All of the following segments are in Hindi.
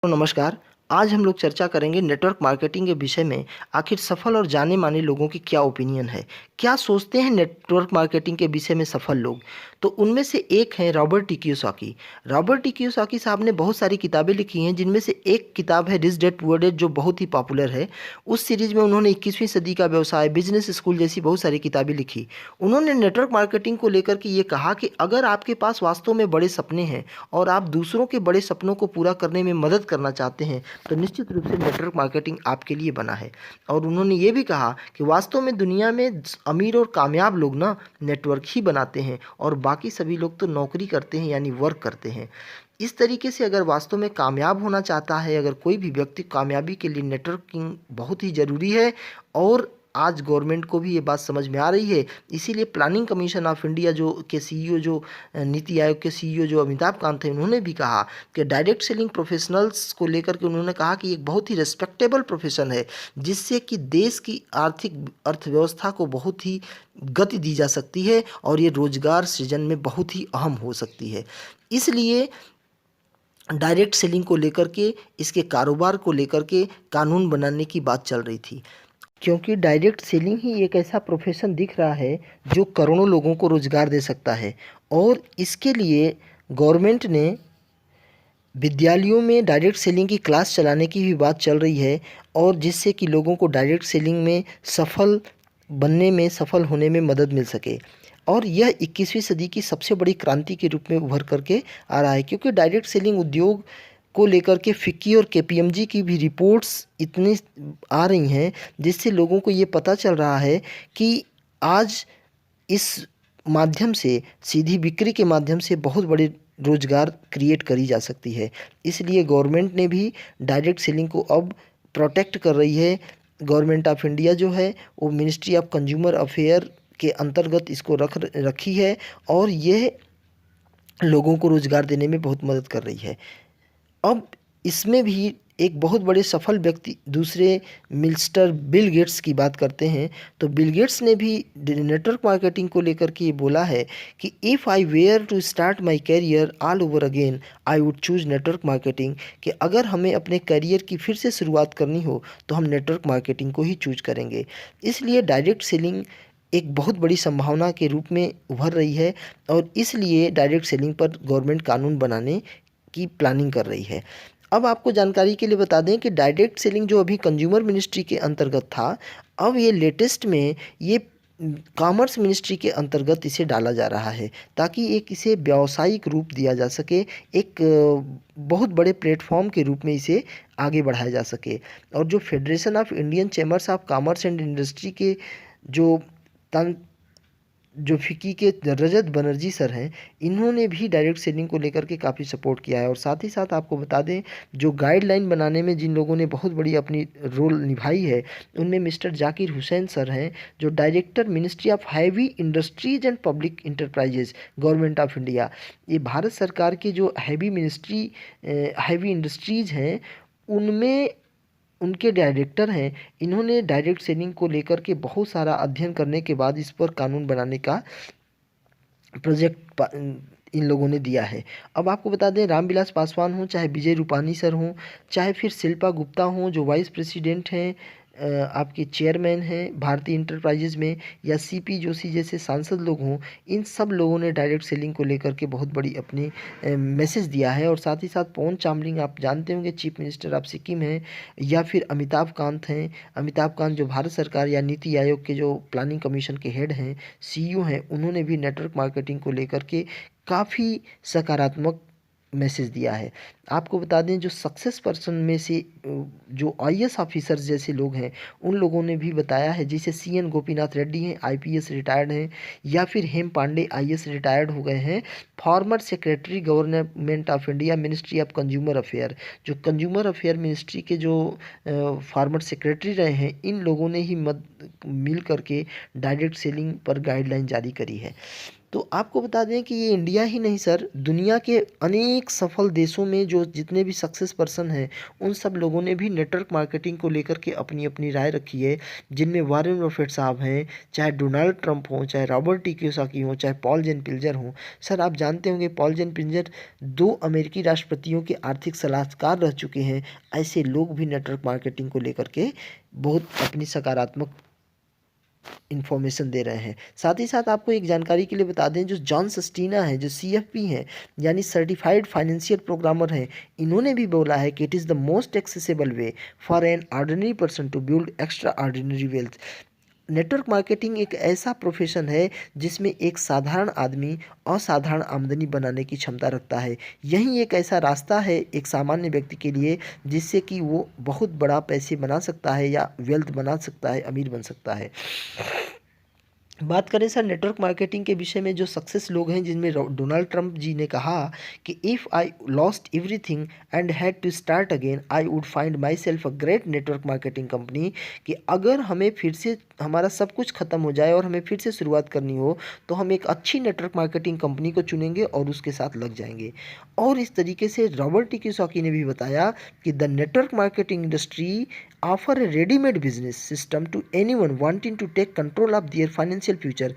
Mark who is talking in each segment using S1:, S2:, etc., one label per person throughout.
S1: तो नमस्कार। आज हम लोग चर्चा करेंगे नेटवर्क मार्केटिंग के विषय में। आखिर सफल और जाने माने लोगों की क्या ओपिनियन है, क्या सोचते हैं नेटवर्क मार्केटिंग के विषय में सफल लोग। तो उनमें से एक हैं Robert T Kiyosaki. Robert T Kiyosaki साहब ने बहुत सारी किताबें लिखी हैं, जिनमें से एक किताब है रिच डैड पुअर डैड, जो बहुत ही पॉपुलर है। उस सीरीज में उन्होंने 21वीं सदी का व्यवसाय, बिजनेस स्कूल जैसी बहुत सारी किताबें लिखी। उन्होंने नेटवर्क मार्केटिंग को लेकर के ये कहा कि अगर आपके पास वास्तव में बड़े सपने हैं और आप दूसरों के बड़े सपनों को पूरा करने में मदद करना चाहते हैं, तो निश्चित रूप से नेटवर्क मार्केटिंग आपके लिए बना है। और उन्होंने ये भी कहा कि वास्तव में दुनिया में अमीर और कामयाब लोग ना नेटवर्क ही बनाते हैं, और बाकी सभी लोग तो नौकरी करते हैं, यानी वर्क करते हैं। इस तरीके से अगर वास्तव में कामयाब होना चाहता है, अगर कोई भी व्यक्ति, कामयाबी के लिए नेटवर्किंग बहुत ही ज़रूरी है। और आज गवर्नमेंट को भी ये बात समझ में आ रही है। इसीलिए प्लानिंग कमीशन ऑफ इंडिया जो के सीईओ, जो नीति आयोग के सीईओ जो अमिताभ कांत हैं, उन्होंने भी कहा कि डायरेक्ट सेलिंग प्रोफेशनल्स को लेकर के उन्होंने कहा कि एक बहुत ही रिस्पेक्टेबल प्रोफेशन है, जिससे कि देश की आर्थिक अर्थव्यवस्था को बहुत ही गति दी जा सकती है, और ये रोजगार सृजन में बहुत ही अहम हो सकती है। इसलिए डायरेक्ट सेलिंग को लेकर के, इसके कारोबार को लेकर के कानून बनाने की बात चल रही थी, क्योंकि डायरेक्ट सेलिंग ही एक ऐसा प्रोफेशन दिख रहा है जो करोड़ों लोगों को रोजगार दे सकता है। और इसके लिए गवर्नमेंट ने विद्यालयों में डायरेक्ट सेलिंग की क्लास चलाने की भी बात चल रही है, और जिससे कि लोगों को डायरेक्ट सेलिंग में सफल बनने में, सफल होने में मदद मिल सके। और यह 21वीं सदी की सबसे बड़ी क्रांति के रूप में उभर करके आ रहा है, क्योंकि डायरेक्ट सेलिंग उद्योग को लेकर के फिक्की और केपीएमजी की भी रिपोर्ट्स इतनी आ रही हैं, जिससे लोगों को ये पता चल रहा है कि आज इस माध्यम से, सीधी बिक्री के माध्यम से बहुत बड़े रोजगार क्रिएट करी जा सकती है। इसलिए गवर्नमेंट ने भी डायरेक्ट सेलिंग को अब प्रोटेक्ट कर रही है। गवर्नमेंट ऑफ इंडिया जो है, वो मिनिस्ट्री ऑफ कंज्यूमर अफेयर के अंतर्गत इसको रखी है, और यह लोगों को रोजगार देने में बहुत मदद कर रही है। अब इसमें भी एक बहुत बड़े सफल व्यक्ति दूसरे मिस्टर बिल गेट्स की बात करते हैं। तो बिल गेट्स ने भी नेटवर्क मार्केटिंग को लेकर के ये बोला है कि if I were to start my career all over again, I would choose network marketing. कि अगर हमें अपने करियर की फिर से शुरुआत करनी हो, तो हम नेटवर्क मार्केटिंग को ही चूज करेंगे। इसलिए डायरेक्ट सेलिंग एक बहुत बड़ी संभावना के रूप में उभर रही है, और इसलिए डायरेक्ट सेलिंग पर गवर्नमेंट कानून बनाने की प्लानिंग कर रही है। अब आपको जानकारी के लिए बता दें कि डायरेक्ट सेलिंग जो अभी कंज्यूमर मिनिस्ट्री के अंतर्गत था, अब ये लेटेस्ट में ये कॉमर्स मिनिस्ट्री के अंतर्गत इसे डाला जा रहा है, ताकि एक इसे व्यावसायिक रूप दिया जा सके, एक बहुत बड़े प्लेटफॉर्म के रूप में इसे आगे बढ़ाया जा सके। और जो federation of Indian chambers of commerce and industry के जो तन जो फिक्की के रजत बनर्जी सर हैं, इन्होंने भी डायरेक्ट सेलिंग को लेकर के काफ़ी सपोर्ट किया है। और साथ ही साथ आपको बता दें, जो गाइडलाइन बनाने में जिन लोगों ने बहुत बड़ी अपनी रोल निभाई है, उनमें मिस्टर जाकिर हुसैन सर हैं, जो director ministry of heavy industries and public enterprises, government of India. ये भारत सरकार की जो हैवी इंडस्ट्रीज हैं, उनमें उनके डायरेक्टर हैं। इन्होंने डायरेक्ट सेलिंग को लेकर के बहुत सारा अध्ययन करने के बाद इस पर कानून बनाने का प्रोजेक्ट इन लोगों ने दिया है। अब आपको बता दें, रामविलास पासवान हों, चाहे विजय रूपानी सर हों, चाहे फिर शिल्पा गुप्ता हों जो वाइस प्रेसिडेंट हैं, आपके चेयरमैन हैं भारतीय इंटरप्राइजेज में, या सीपी जोशी जैसे सांसद लोग हों, इन सब लोगों ने डायरेक्ट सेलिंग को लेकर के बहुत बड़ी अपनी मैसेज दिया है। और साथ ही साथ पवन चामलिंग, आप जानते होंगे, चीफ मिनिस्टर ऑफ सिक्किम हैं, या फिर अमिताभ कांत हैं। अमिताभ कांत जो भारत सरकार या नीति आयोग के जो प्लानिंग कमीशन के हेड हैं, सीईओ हैं, उन्होंने भी नेटवर्क मार्केटिंग को लेकर के काफ़ी सकारात्मक मैसेज दिया है। आपको बता दें, जो सक्सेस पर्सन में से जो आईएएस ऑफिसर्स जैसे लोग हैं, उन लोगों ने भी बताया है, जैसे सीएन गोपीनाथ रेड्डी हैं, आईपीएस रिटायर्ड हैं, या फिर हेम पांडे आईएएस रिटायर्ड हो गए हैं, former secretary government of India ministry of consumer affair, जो कंज्यूमर अफेयर मिनिस्ट्री के जो फॉर्मर सेक्रेटरी रहे हैं, इन लोगों ने ही मिल करके डायरेक्ट सेलिंग पर गाइडलाइन जारी करी है। तो आपको बता दें कि ये इंडिया ही नहीं सर, दुनिया के अनेक सफल देशों में जो जितने भी सक्सेस पर्सन हैं, उन सब लोगों ने भी नेटवर्क मार्केटिंग को लेकर के अपनी अपनी राय रखी है, जिनमें वॉरेन बफेट साहब हैं, चाहे डोनाल्ड ट्रंप हों, चाहे रॉबर्ट टी कियोसाकी हों, चाहे पॉल जेन पिल्जर हों। सर आप जानते होंगे पॉल जेन पिल्जर 2 अमेरिकी राष्ट्रपतियों के आर्थिक सलाहकार रह चुके हैं। ऐसे लोग भी नेटवर्क मार्केटिंग को लेकर के बहुत अपनी सकारात्मक इन्फॉर्मेशन दे रहे हैं। साथ ही साथ आपको एक जानकारी के लिए बता दें, जो जॉन सस्टीना है, जो सीएफपी हैं, यानी सर्टिफाइड फाइनेंशियल प्रोग्रामर हैं, इन्होंने भी बोला है कि it is the most accessible way for an ordinary person to build extraordinary wealth. Network marketing एक ऐसा प्रोफेशन है जिसमें एक साधारण आदमी असाधारण आमदनी बनाने की क्षमता रखता है। यही एक ऐसा रास्ता है एक सामान्य व्यक्ति के लिए, जिससे कि वो बहुत बड़ा पैसे बना सकता है या वेल्थ बना सकता है, अमीर बन सकता है। बात करें सर नेटवर्क मार्केटिंग के विषय में, जो सक्सेस लोग हैं जिनमें डोनाल्ड ट्रंप जी ने कहा कि if I lost everything and had to start again I would find myself a great network marketing company, कि अगर हमें फिर से हमारा सब कुछ खत्म हो जाए और हमें फिर से शुरुआत करनी हो, तो हम एक अच्छी नेटवर्क मार्केटिंग कंपनी को चुनेंगे और उसके साथ लग जाएंगे। और इस तरीके से रॉबर्ट टी कियोसाकी ने भी बताया कि the network marketing industry offer a ready-made business system to anyone wanting to take control of their financial future।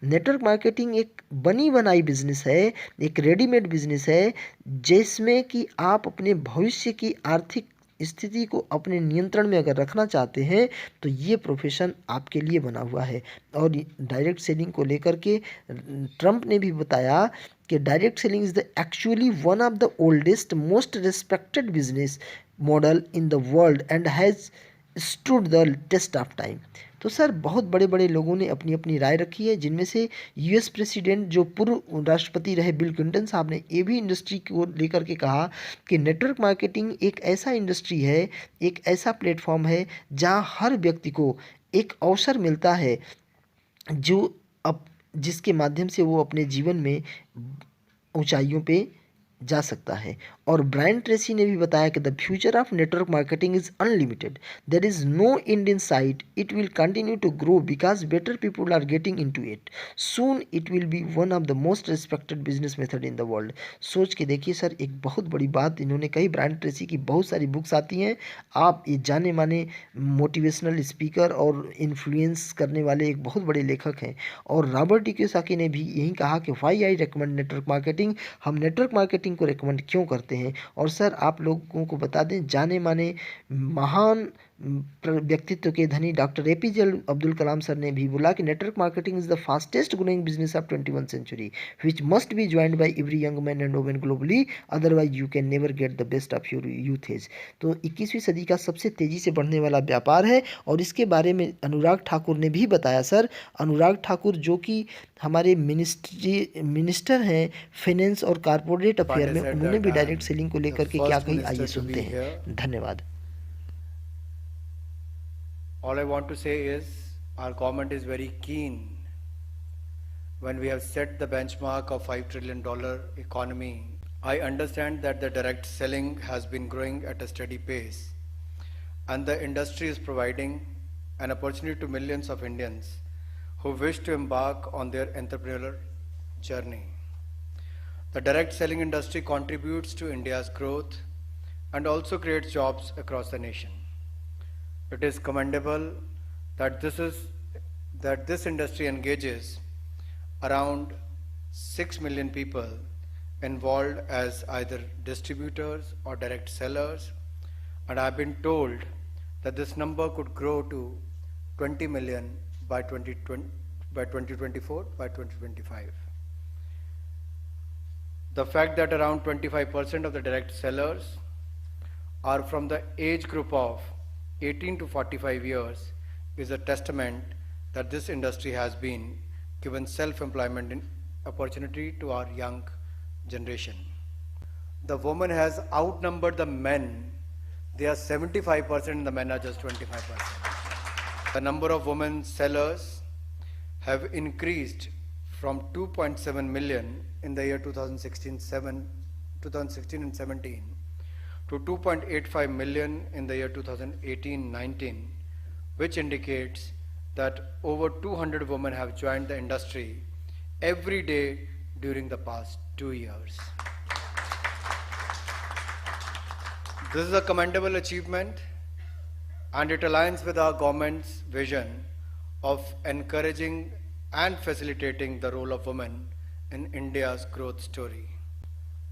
S1: Network marketing एक बनी बनाई बिजनेस है, एक रेडीमेड बिजनेस है, जिसमें कि आप अपने भविष्य की आर्थिक स्थिति को अपने नियंत्रण में अगर रखना चाहते हैं तो ये प्रोफेशन आपके लिए बना हुआ है। और डायरेक्ट सेलिंग को लेकर के ट्रंप ने भी बताया कि direct selling is the actually one of the oldest most respected business model in the world and has stood the test of time. तो सर बहुत बड़े बड़े लोगों ने अपनी अपनी राय रखी है, जिनमें से यूएस प्रेसिडेंट जो पूर्व राष्ट्रपति रहे बिल क्लिंटन साहब ने ये भी इंडस्ट्री को लेकर के कहा कि नेटवर्क मार्केटिंग एक ऐसा इंडस्ट्री है, एक ऐसा प्लेटफॉर्म है जहां हर व्यक्ति को एक अवसर मिलता है, जो अब जिसके माध्यम से वो अपने जीवन में ऊंचाइयों पे जा सकता है। और ब्रायन ट्रेसी ने भी बताया कि the future of network marketing is unlimited, there is no end in sight, it will continue to grow because better people are getting into it, soon it will be one of the most respected business method in the world. सोच के देखिए सर, एक बहुत बड़ी बात इन्होंने कही। ब्रायन ट्रेसी की बहुत सारी बुक्स आती हैं, आप ये जाने माने मोटिवेशनल स्पीकर और इन्फ्लुएंस करने वाले एक बहुत बड़े लेखक हैं। और रॉबर्ट टी कियोसाकी ने भी यही कहा कि why I recommend network marketing, हम नेटवर्क मार्केटिंग को रिकमेंड क्यों करते हैं। और सर आप लोगों को बता दें, जाने माने महान व्यक्तित्व के धनी डॉक्टर एपीजे अब्दुल कलाम सर ने भी बोला कि network marketing is the fastest growing business of 21 century which must be joined by every young man and women globally, otherwise you can never get the best of your youth age. तो 21वीं सदी का सबसे तेजी से बढ़ने वाला व्यापार है। और इसके बारे में अनुराग ठाकुर ने भी बताया सर। अनुराग ठाकुर जो कि हमारे मिनिस्टर हैं फाइनेंस और कारपोरेट अफेयर में, उन्होंने भी डायरेक्ट सेलिंग को लेकर के क्या कही, आइए सुनते हैं। धन्यवाद।
S2: All I want to say is our government is very keen when we have set the benchmark of $5 trillion economy. I understand that the direct selling has been growing at a steady pace and the industry is providing an opportunity to millions of Indians who wish to embark on their entrepreneurial journey. The direct selling industry contributes to India's growth and also creates jobs across the nation. It is commendable that this industry engages around 6 million people involved as either distributors or direct sellers, and I have been told that this number could grow to 20 million by 2024, by 2025. The fact that around 25% of the direct sellers are from the age group of 18 to 45 years is a testament that this industry has been given self-employment opportunity to our young generation. The woman has outnumbered the men. They are 75% and the men are just 25%. The number of women sellers have increased from 2.7 million in the year 2016 and 17 to 2.85 million in the year 2018-19, which indicates that over 200 women have joined the industry every day during the past 2 years. This is a commendable achievement and it aligns with our government's vision of encouraging and facilitating the role of women in India's growth story.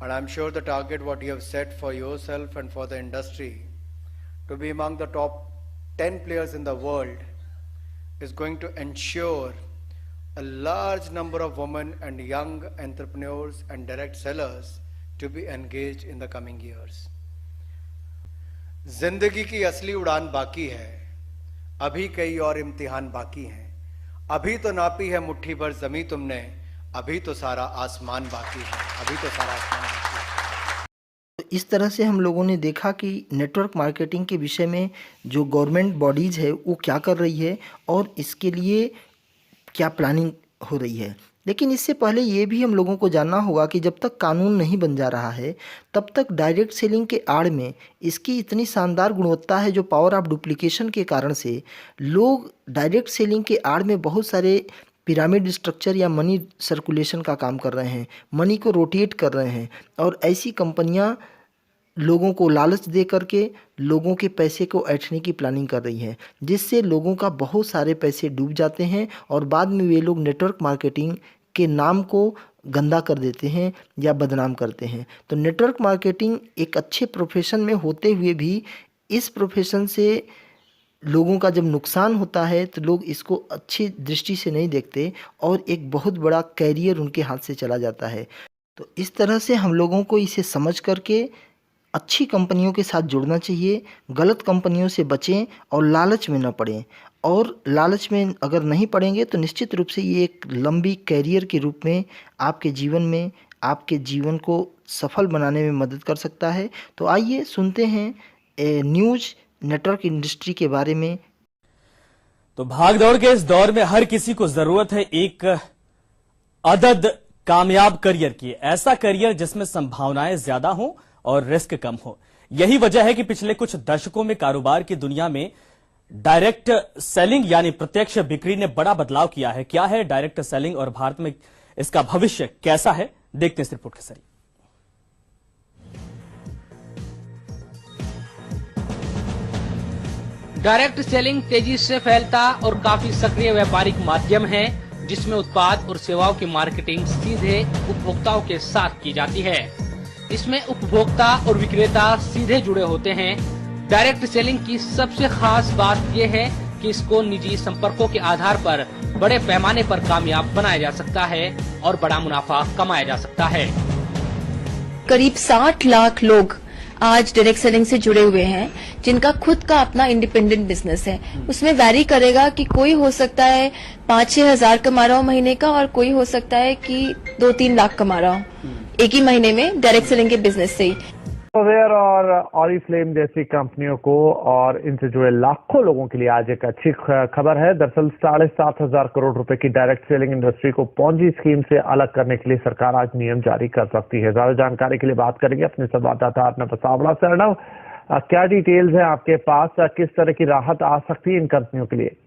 S2: And I'm sure the target what you have set for yourself and for the industry to be among the top 10 players in the world is going to ensure a large number of women and young entrepreneurs and direct sellers to be engaged in the coming years. जिंदगी की असली उड़ान बाकी है, अभी कई और इम्तिहान बाकी हैं, अभी तो नापी है मुट्ठी भर जमी तुमने, अभी तो सारा आसमान बाकी है, अभी तो सारा आसमान बाकी है।
S1: तो इस तरह से हम लोगों ने देखा कि नेटवर्क मार्केटिंग के विषय में जो गवर्नमेंट बॉडीज़ है वो क्या कर रही है और इसके लिए क्या प्लानिंग हो रही है। लेकिन इससे पहले ये भी हम लोगों को जानना होगा कि जब तक कानून नहीं बन जा रहा है तब तक डायरेक्ट सेलिंग के आड़ में इसकी इतनी शानदार गुणवत्ता है जो पावर ऑफ डुप्लीकेशन के कारण से लोग डायरेक्ट सेलिंग के आड़ में बहुत सारे पिरामिड स्ट्रक्चर या मनी सर्कुलेशन का काम कर रहे हैं, मनी को रोटेट कर रहे हैं और ऐसी कंपनियां लोगों को लालच दे करके लोगों के पैसे को ऐंठने की प्लानिंग कर रही है, जिससे लोगों का बहुत सारे पैसे डूब जाते हैं और बाद में वे लोग नेटवर्क मार्केटिंग के नाम को गंदा कर देते हैं या बदनाम करते हैं। तो नेटवर्क मार्केटिंग एक अच्छे प्रोफेशन में होते हुए भी इस प्रोफेशन से लोगों का जब नुकसान होता है तो लोग इसको अच्छी दृष्टि से नहीं देखते और एक बहुत बड़ा कैरियर उनके हाथ से चला जाता है। तो इस तरह से हम लोगों को इसे समझ करके अच्छी कंपनियों के साथ जुड़ना चाहिए, गलत कंपनियों से बचें और लालच में न पड़ें। और लालच में अगर नहीं पड़ेंगे तो निश्चित रूप से ये एक लंबी कैरियर के रूप में आपके जीवन को सफल बनाने में मदद कर सकता है। तो आइए सुनते हैं न्यूज़ नेटवर्क इंडस्ट्री के बारे में।
S3: तो भागदौड़ के इस दौर में हर किसी को जरूरत है एक अदद कामयाब करियर की, ऐसा करियर जिसमें संभावनाएं ज्यादा हों और रिस्क कम हो। यही वजह है कि पिछले कुछ दशकों में कारोबार की दुनिया में डायरेक्ट सेलिंग यानी प्रत्यक्ष बिक्री ने बड़ा बदलाव किया है। क्या है डायरेक्ट सेलिंग और भारत में इसका भविष्य कैसा है, देखते हैं इस रिपोर्ट के जरिए।
S4: डायरेक्ट सेलिंग तेजी से फैलता और काफी सक्रिय व्यापारिक माध्यम है जिसमें उत्पाद और सेवाओं की मार्केटिंग सीधे उपभोक्ताओं के साथ की जाती है। इसमें उपभोक्ता और विक्रेता सीधे जुड़े होते हैं। डायरेक्ट सेलिंग की सबसे खास बात यह है कि इसको निजी संपर्कों के आधार पर बड़े पैमाने पर कामयाब बनाया जा सकता है और बड़ा मुनाफा कमाया जा सकता है।
S5: करीब 60 लाख लोग आज डायरेक्ट सेलिंग से जुड़े हुए हैं जिनका खुद का अपना इंडिपेंडेंट बिजनेस है। उसमें वैरी करेगा कि कोई हो सकता है 5-6 हजार कमा रहा हो महीने का और कोई हो सकता है कि 2-3 लाख कमा रहा हो एक ही महीने में डायरेक्ट सेलिंग के बिजनेस से ही।
S6: अवेयर और ऑरिफ्लेम जैसी कंपनियों को और इनसे जुड़े लाखों लोगों के लिए आज एक अच्छी खबर है। दरअसल 7,500 करोड़ रुपए की डायरेक्ट सेलिंग इंडस्ट्री को पॉन्जी स्कीम से अलग करने के लिए सरकार आज नियम जारी कर सकती है। ज्यादा जानकारी के लिए बात करेंगे अपने संवाददाता अर्नब सावड़ा से। अर्नब, क्या डिटेल्स है आपके पास, किस तरह की राहत आ सकती है इन कंपनियों के लिए?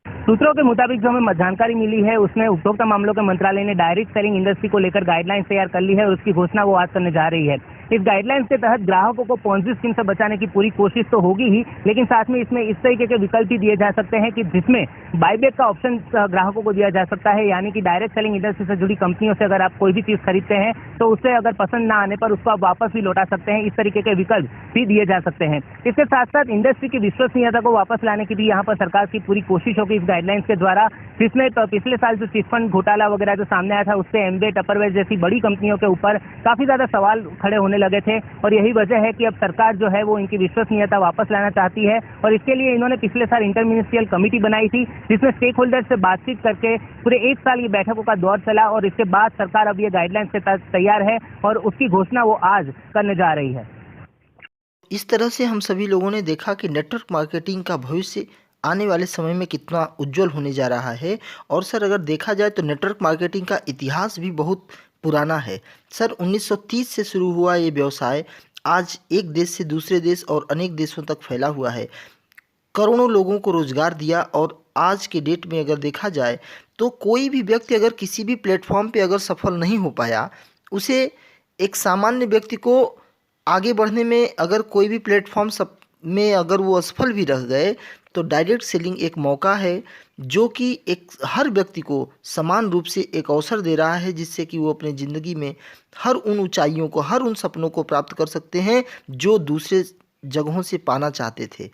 S7: सूत्रों के मुताबिक जो हमें जानकारी मिली है उसमें उपभोक्ता मामलों के मंत्रालय ने डायरेक्ट सेलिंग इंडस्ट्री को लेकर गाइडलाइंस तैयार कर ली है और उसकी घोषणा वो आज करने जा रही है। इस गाइडलाइंस के तहत ग्राहकों को पॉन्जी स्कीम से बचाने की पूरी कोशिश तो होगी ही, लेकिन साथ में इसमें इस तरीके के विकल्प भी दिए जा सकते हैं कि जिसमें बायबैक का ऑप्शन ग्राहकों को दिया जा सकता है। यानी कि डायरेक्ट सेलिंग इंडस्ट्री से जुड़ी कंपनियों से अगर आप कोई भी चीज खरीदते हैं तो उससे अगर पसंद ना आने पर उसको आप वापस भी लौटा सकते हैं। इस तरीके के विकल्प भी दिए जा सकते हैं। इसके साथ साथ इंडस्ट्री की विश्वसनीयता को वापस लाने की भी यहाँ पर सरकार की पूरी कोशिश होगी इस गाइडलाइंस के द्वारा, जिसमें पिछले साल जो चिटफंड घोटाला वगैरह जो सामने आया था उससे एमवे, टपरवेयर जैसी बड़ी कंपनियों के ऊपर काफी ज्यादा सवाल खड़े होने लगे थे और यही वजह है कि अब सरकार जो है वो इनकी विश्वसनीयता वापस लाना चाहती है और इसके लिए इन्होंने पिछले साल इंटरमिनिस्ट्रियल कमेटी बनाई थी जिसमें स्टेक होल्डर से बातचीत करके पूरे 1 साल ये बैठकों का दौर चला और इसके बाद सरकार अब ये गाइडलाइंस के तहत तैयार है और उसकी घोषणा वो आज करने जा रही है।
S1: इस तरह से हम सभी लोगों ने देखा कि नेटवर्क मार्केटिंग का भविष्य आने वाले समय में कितना उज्जवल होने जा रहा है। और सर अगर देखा जाए तो नेटवर्क मार्केटिंग का इतिहास भी बहुत पुराना है। सर 1930 से शुरू हुआ ये व्यवसाय आज एक देश से दूसरे देश और अनेक देशों तक फैला हुआ है, करोड़ों लोगों को रोजगार दिया और आज के डेट में अगर देखा जाए तो कोई भी व्यक्ति अगर किसी भी प्लेटफॉर्म पे अगर सफल नहीं हो पाया, उसे एक सामान्य व्यक्ति को आगे बढ़ने में अगर कोई भी प्लेटफॉर्म सब में अगर वो असफल भी रह गए तो डायरेक्ट सेलिंग एक मौका है जो कि एक हर व्यक्ति को समान रूप से एक अवसर दे रहा है, जिससे कि वो अपने ज़िंदगी में हर उन ऊंचाइयों को, हर उन सपनों को प्राप्त कर सकते हैं जो दूसरे जगहों से पाना चाहते थे।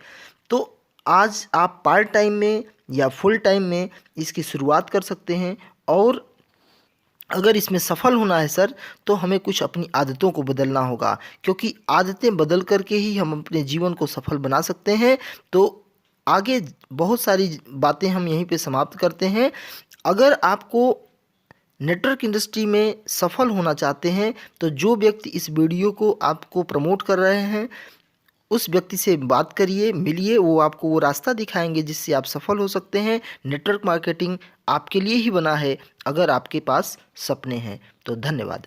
S1: तो आज आप पार्ट टाइम में या फुल टाइम में इसकी शुरुआत कर सकते हैं, और अगर इसमें सफल होना है सर तो हमें कुछ अपनी आदतों को बदलना होगा, क्योंकि आदतें बदल करके ही हम अपने जीवन को सफल बना सकते हैं। तो आगे बहुत सारी बातें हम यहीं पे समाप्त करते हैं। अगर आपको नेटवर्क इंडस्ट्री में सफल होना चाहते हैं तो जो व्यक्ति इस वीडियो को आपको प्रमोट कर रहे हैं उस व्यक्ति से बात करिए, मिलिए, वो आपको वो रास्ता दिखाएंगे जिससे आप सफल हो सकते हैं। नेटवर्क मार्केटिंग आपके लिए ही बना है अगर आपके पास सपने हैं। तो धन्यवाद।